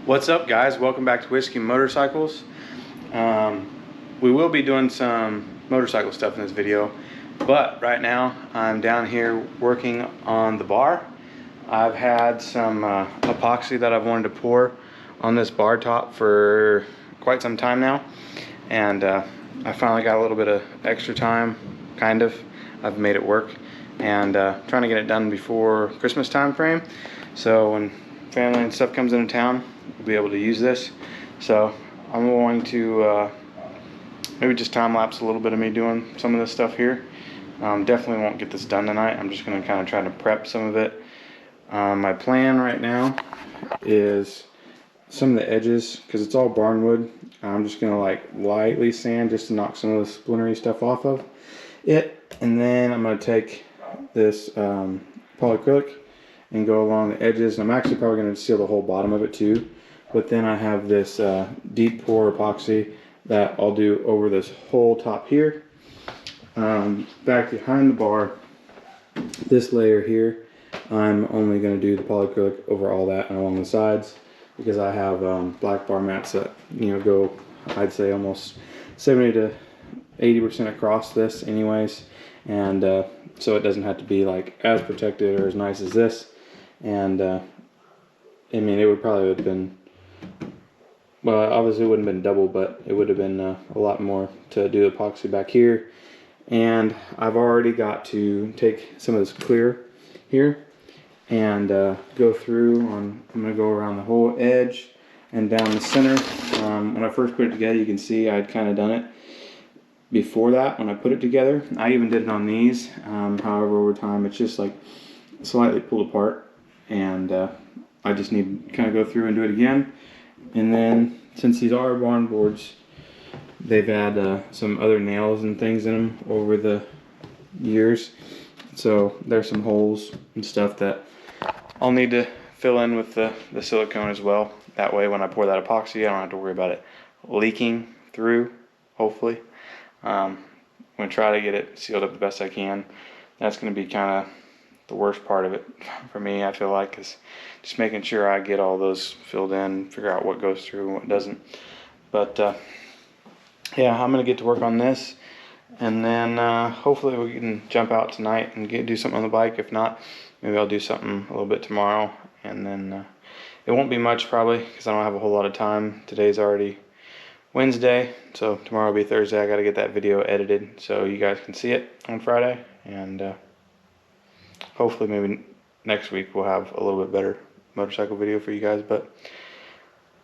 What's up, guys? Welcome back to Whiskey Motorcycles. We will be doing some motorcycle stuff in this video, but right now I'm down here working on the bar. I've had some epoxy that I've wanted to pour on this bar top for quite some time now, and I finally got a little bit of extra time, kind of. I've made it work, and trying to get it done before Christmas time frame, so when family and stuff comes into town, we'll be able to use this. So I'm going to maybe just time lapse a little bit of me doing some of this stuff here. Definitely won't get this done tonight. I'm just going to kind of try to prep some of it. My plan right now is some of the edges, because it's all barnwood, I'm just going to like lightly sand just to knock some of the splintery stuff off of it. And then I'm going to take this polyacrylic and go along the edges. And I'm actually probably going to seal the whole bottom of it too. But then I have this deep pour epoxy that I'll do over this whole top here. Back behind the bar, this layer here, I'm only going to do the polyacrylic over all that and along the sides, because I have black bar mats that, you know, go, I'd say almost 70 to 80% across this anyways. And so it doesn't have to be like as protected or as nice as this. And I mean, it would probably have been, well, obviously it wouldn't have been double, but it would have been a lot more to do epoxy back here. And I've already got to take some of this clear here and go through on, I'm going to go around the whole edge and down the center. When I first put it together, you can see I'd kind of done it before that when I put it together. I even did it on these. However, over time, it's just like slightly pulled apart. And I just need to kind of go through and do it again. And then, since these are barn boards, they've had some other nails and things in them over the years. So there's some holes and stuff that I'll need to fill in with the silicone as well. That way when I pour that epoxy, I don't have to worry about it leaking through, hopefully. I'm going to try to get it sealed up the best I can. That's going to be kind of the worst part of it for me, I feel like, is just making sure I get all those filled in, figure out what goes through and what doesn't. But yeah, I'm going to get to work on this, and then hopefully we can jump out tonight and do something on the bike. If not, maybe I'll do something a little bit tomorrow, and then it won't be much probably, because I don't have a whole lot of time. Today's already Wednesday, so tomorrow will be Thursday. I got to get that video edited so you guys can see it on Friday, and hopefully maybe next week we'll have a little bit better motorcycle video for you guys. But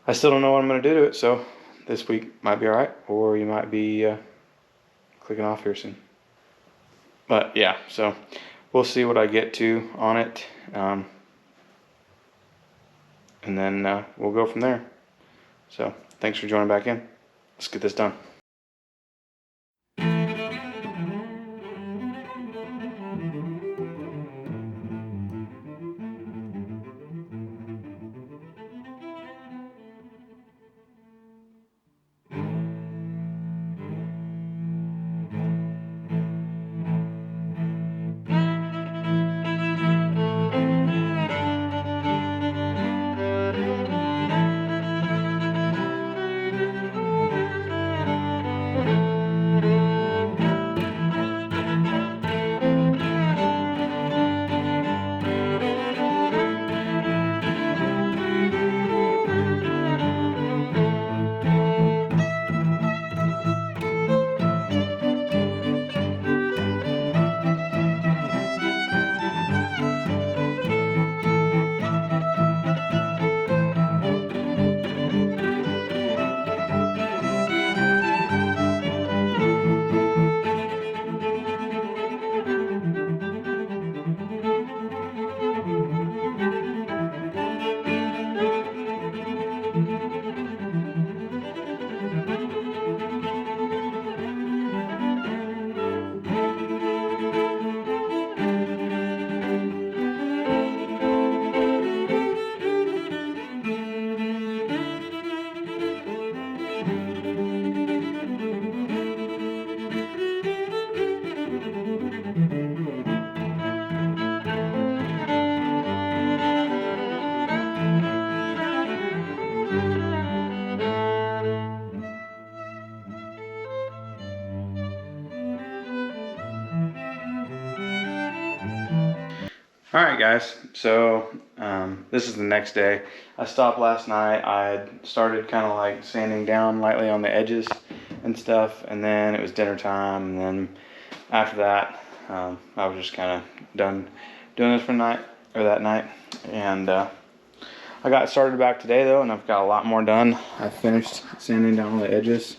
I still don't know what I'm going to do to it, so this week might be alright, or you might be clicking off here soon. But yeah, so we'll see what I get to on it, and then we'll go from there. So thanks for joining back in. Let's get this done. All right, guys. So this is the next day. I stopped last night. I started kind of like sanding down lightly on the edges and stuff, and then it was dinner time, and then after that, I was just kind of done doing this for that night, and I got started back today though, and I've got a lot more done. I finished sanding down all the edges.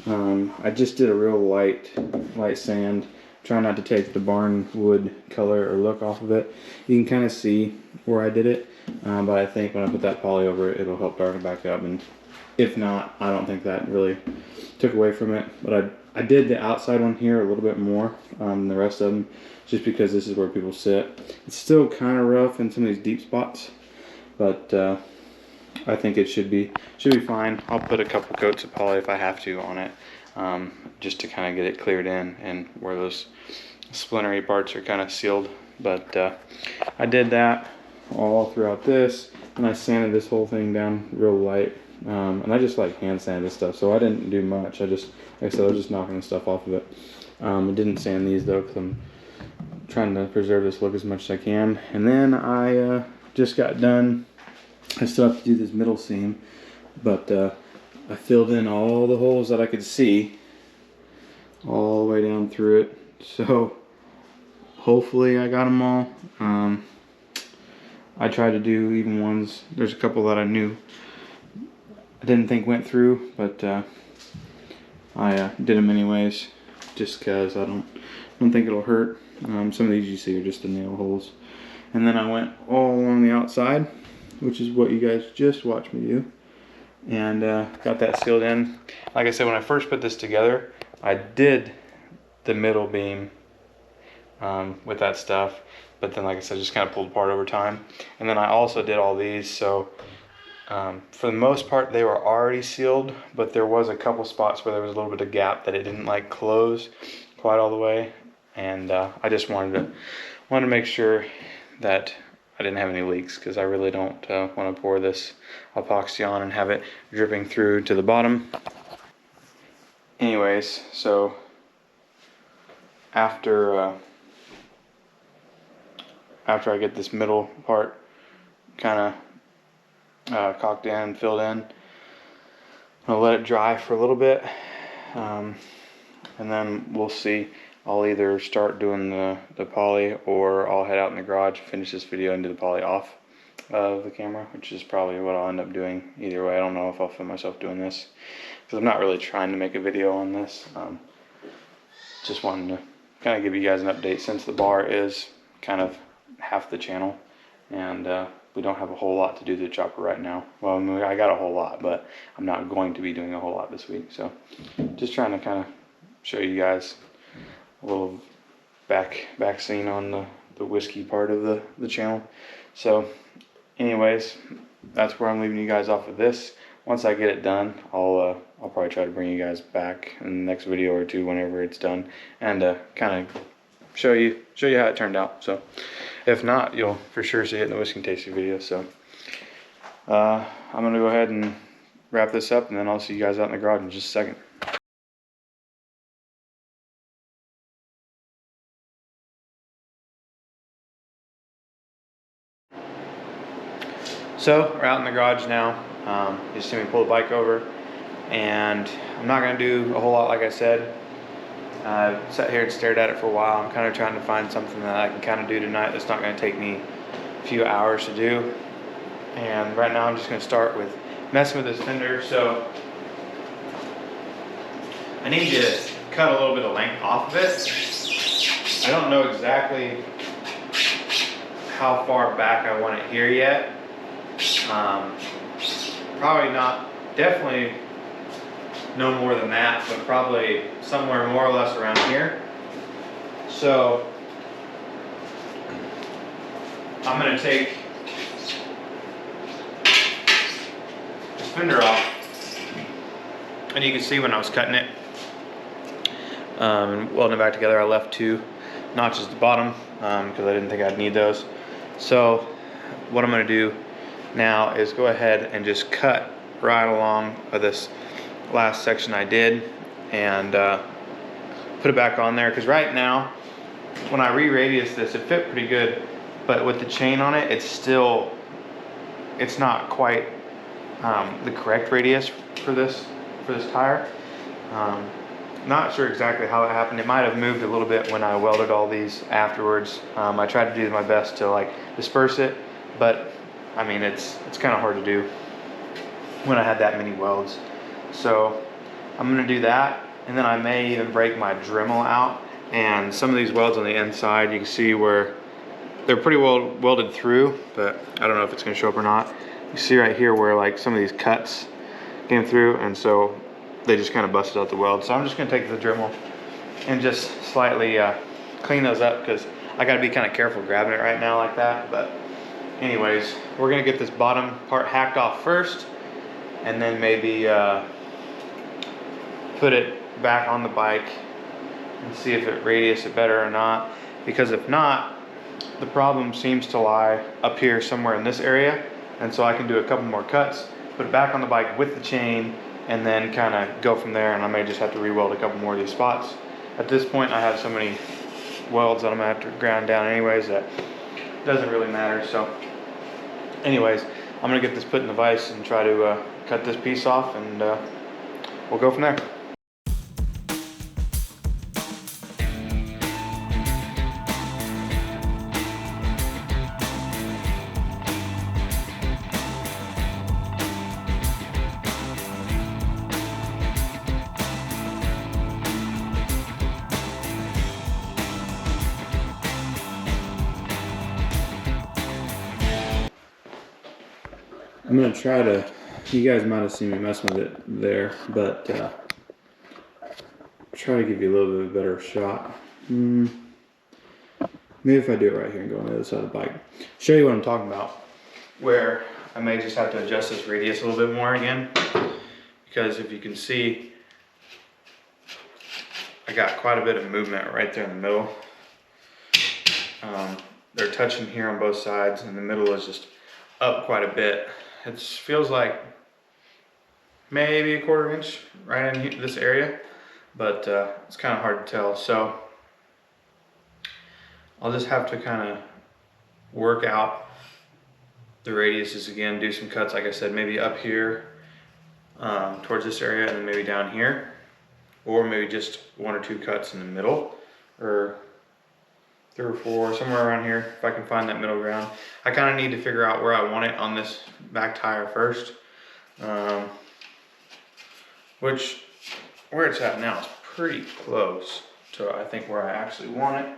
I just did a real light sand. Try not to take the barn wood color or look off of it. You can kind of see where I did it, but I think when I put that poly over it, it'll help darken back up. And if not, I don't think that really took away from it. But I did the outside one here a little bit more than the rest of them, just because this is where people sit. It's still kind of rough in some of these deep spots, but I think it should be fine. I'll put a couple coats of poly if I have to on it, just to kind of get it cleared in and where those splintery parts are kind of sealed. But I did that all throughout this, and I sanded this whole thing down real light. And I just like hand sanded this stuff, so I didn't do much. Like I said, I was just knocking the stuff off of it. I didn't sand these though, because I'm trying to preserve this look as much as I can. And then I just got done. I still have to do this middle seam, but I filled in all the holes that I could see all the way down through it. So hopefully I got them all. I tried to do even ones. There's a couple that I knew I didn't think went through, but I did them anyways, just because I don't think it'll hurt. Some of these you see are just the nail holes. And then I went all along the outside, which is what you guys just watched me do, and got that sealed in. Like I said, when I first put this together, I did the middle beam with that stuff, but then like I said, just kind of pulled apart over time. And then I also did all these, so for the most part they were already sealed, but there was a couple spots where there was a little bit of gap that it didn't like close quite all the way, and I just wanted to make sure that I didn't have any leaks, because I really don't want to pour this epoxy on and have it dripping through to the bottom. Anyways, so after I get this middle part kind of caulked in, filled in, I'll let it dry for a little bit, and then we'll see. I'll either start doing the poly, or I'll head out in the garage, finish this video, and do the poly off of the camera, which is probably what I'll end up doing. Either way, I don't know if I'll film myself doing this, because I'm not really trying to make a video on this. Just wanted to kind of give you guys an update, since the bar is kind of half the channel, and we don't have a whole lot to do to the chopper right now. Well, I mean, I got a whole lot, but I'm not going to be doing a whole lot this week. So just trying to kind of show you guys a little back scene on the whiskey part of the channel. So anyways, that's where I'm leaving you guys off of this. Once I get it done, I'll probably try to bring you guys back in the next video or two whenever it's done, and kind of show you how it turned out. So if not, you'll for sure see it in the whiskey tasting video. So I'm gonna go ahead and wrap this up, and then I'll see you guys out in the garage in just a second. So we're out in the garage now. You see me pull the bike over, and I'm not gonna do a whole lot, like I said. I've sat here and stared at it for a while. I'm kind of trying to find something that I can kind of do tonight that's not gonna take me a few hours to do. And right now I'm just gonna start with messing with this fender. So I need to cut a little bit of length off of it. I don't know exactly how far back I want it here yet. Probably not, definitely no more than that, but probably somewhere more or less around here. So I'm going to take this fender off, and you can see when I was cutting it and welding it back together, I left 2 notches at the bottom because I didn't think I'd need those. So what I'm going to do now is go ahead and just cut right along of this last section I did, and put it back on there, because right now when I re-radius this, it fit pretty good but with the chain on it, it's not quite the correct radius for this tire. Not sure exactly how it happened. It might have moved a little bit when I welded all these afterwards. I tried to do my best to like disperse it, but I mean it's kind of hard to do when I had that many welds. So I'm gonna do that, and then I may even break my Dremel out. And some of these welds on the inside, you can see where they're pretty well welded through, but I don't know if it's gonna show up or not. You see right here where like some of these cuts came through, and so they just kind of busted out the weld. So I'm just gonna take the Dremel and just slightly clean those up, because I gotta be kind of careful grabbing it right now like that. But anyways, we're gonna get this bottom part hacked off first, and then maybe put it back on the bike and see if it radius it better or not. Because if not, the problem seems to lie up here somewhere in this area, and so I can do a couple more cuts, put it back on the bike with the chain, and then kind of go from there. And I may just have to re-weld a couple more of these spots. At this point, I have so many welds that I'm gonna have to ground down anyways that it doesn't really matter. So anyways, I'm gonna get this put in the vise and try to cut this piece off, and we'll go from there. I'm gonna try to, you guys might have seen me messing with it there, but try to give you a little bit of a better shot. Maybe if I do it right here and go on the other side of the bike. Show you what I'm talking about, where I may just have to adjust this radius a little bit more again, because if you can see, I got quite a bit of movement right there in the middle. They're touching here on both sides, and the middle is just up quite a bit. It feels like maybe a 1/4 inch right in this area, but it's kind of hard to tell. So I'll just have to kind of work out the radiuses again, do some cuts, like I said, maybe up here towards this area, and then maybe down here, or maybe just 1 or 2 cuts in the middle, or 3 or 4, somewhere around here, if I can find that middle ground. I kind of need to figure out where I want it on this back tire first, which where it's at now is pretty close to I think where I actually want it.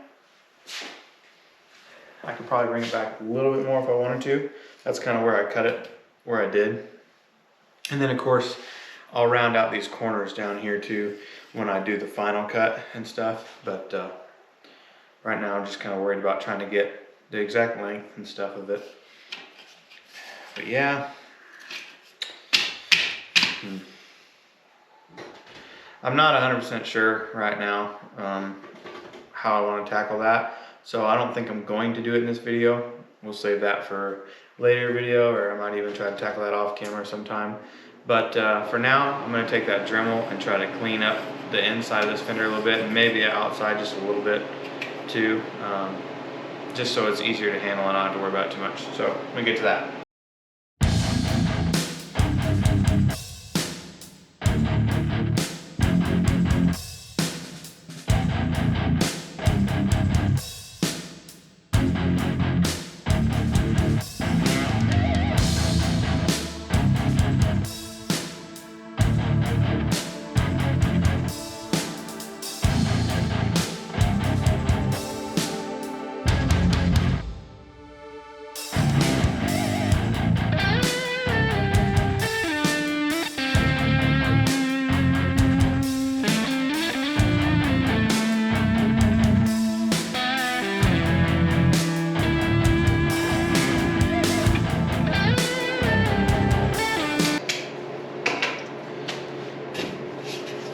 I could probably bring it back a little bit more if I wanted to. That's kind of where I cut it, where I did. And then of course, I'll round out these corners down here too when I do the final cut and stuff. But right now I'm just kind of worried about trying to get the exact length and stuff of it. But yeah. I'm not 100% sure right now how I want to tackle that. So I don't think I'm going to do it in this video. We'll save that for a later video, or I might even try to tackle that off camera sometime. But for now, I'm going to take that Dremel and try to clean up the inside of this fender a little bit, and maybe outside just a little bit too, just so it's easier to handle and I don't have to worry about it too much. So let me get to that.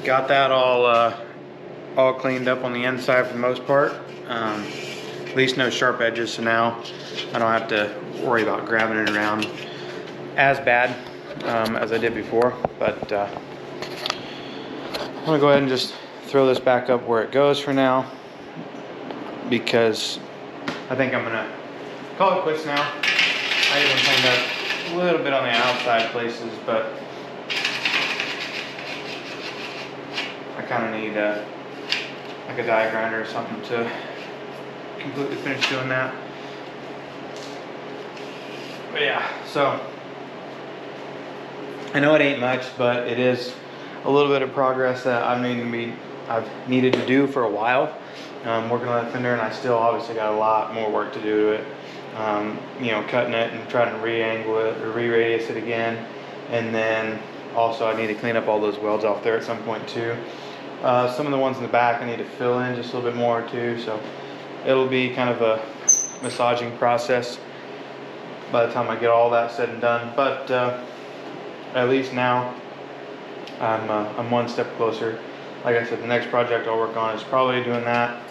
Got that all cleaned up on the inside for the most part. At least no sharp edges, so now I don't have to worry about grabbing it around as bad as I did before. But I'm gonna go ahead and just throw this back up where it goes for now, because I think I'm gonna call it quits now. I even cleaned up a little bit on the outside places, but I kind of need like a die grinder or something to completely finish doing that. But yeah, so I know it ain't much, but it is a little bit of progress that I've needed to do for a while. Working on that fender, and I still obviously got a lot more work to do to it. You know, cutting it and trying to re-angle it or re-radius it again, and then also I need to clean up all those welds off there at some point too. Some of the ones in the back I need to fill in just a little bit more too, so it'll be kind of a massaging process by the time I get all that said and done. But at least now I'm one step closer. Like I said, the next project I'll work on is probably doing that.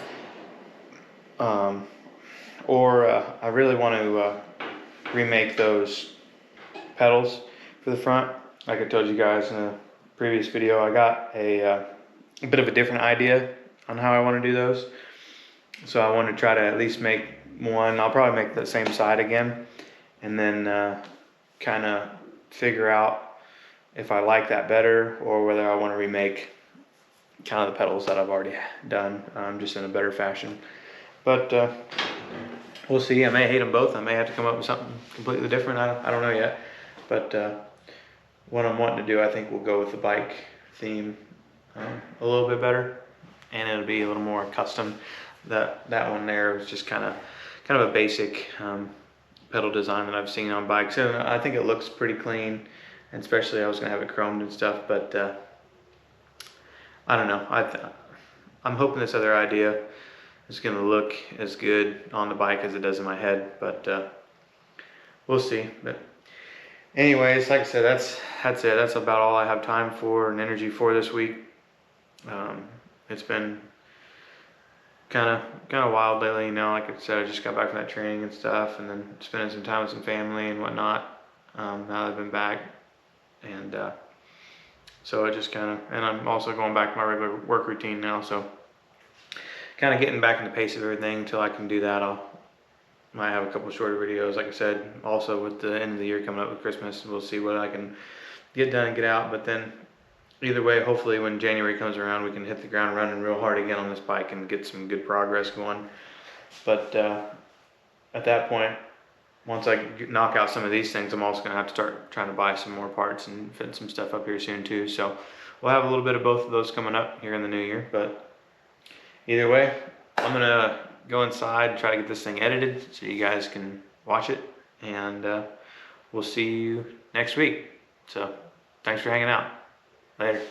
I really want to remake those pedals for the front. Like I told you guys in a previous video, I got a bit of a different idea on how I want to do those. So I want to try to at least make one. I'll probably make the same side again, and then kind of figure out if I like that better or whether I want to remake kind of the pedals that I've already done, just in a better fashion. But we'll see. I may hate them both. I may have to come up with something completely different. I don't know yet. But what I'm wanting to do, I think we'll go with the bike theme a little bit better, and it'll be a little more custom. That one there was just kind of a basic pedal design that I've seen on bikes, and I think it looks pretty clean. And especially I was gonna have it chromed and stuff, but I don't know. I'm hoping this other idea is gonna look as good on the bike as it does in my head, but we'll see. But anyways, like I said, that's it. That's about all I have time for and energy for this week. It's been kind of wild lately, you know. Like I said, I just got back from that training and stuff, and then spending some time with some family and whatnot. Now that I've been back, and so it just and I'm also going back to my regular work routine now, so kind of getting back in the pace of everything. Until I can do that, might have a couple shorter videos, like I said. Also, with the end of the year coming up with Christmas, we'll see what I can get done and get out. But then either way, hopefully when January comes around, we can hit the ground running real hard again on this bike and get some good progress going. But at that point, once I knock out some of these things, I'm also going to have to start trying to buy some more parts and fit some stuff up here soon too. So we'll have a little bit of both of those coming up here in the new year. But either way, I'm going to go inside and try to get this thing edited so you guys can watch it. And we'll see you next week. So thanks for hanging out. Later.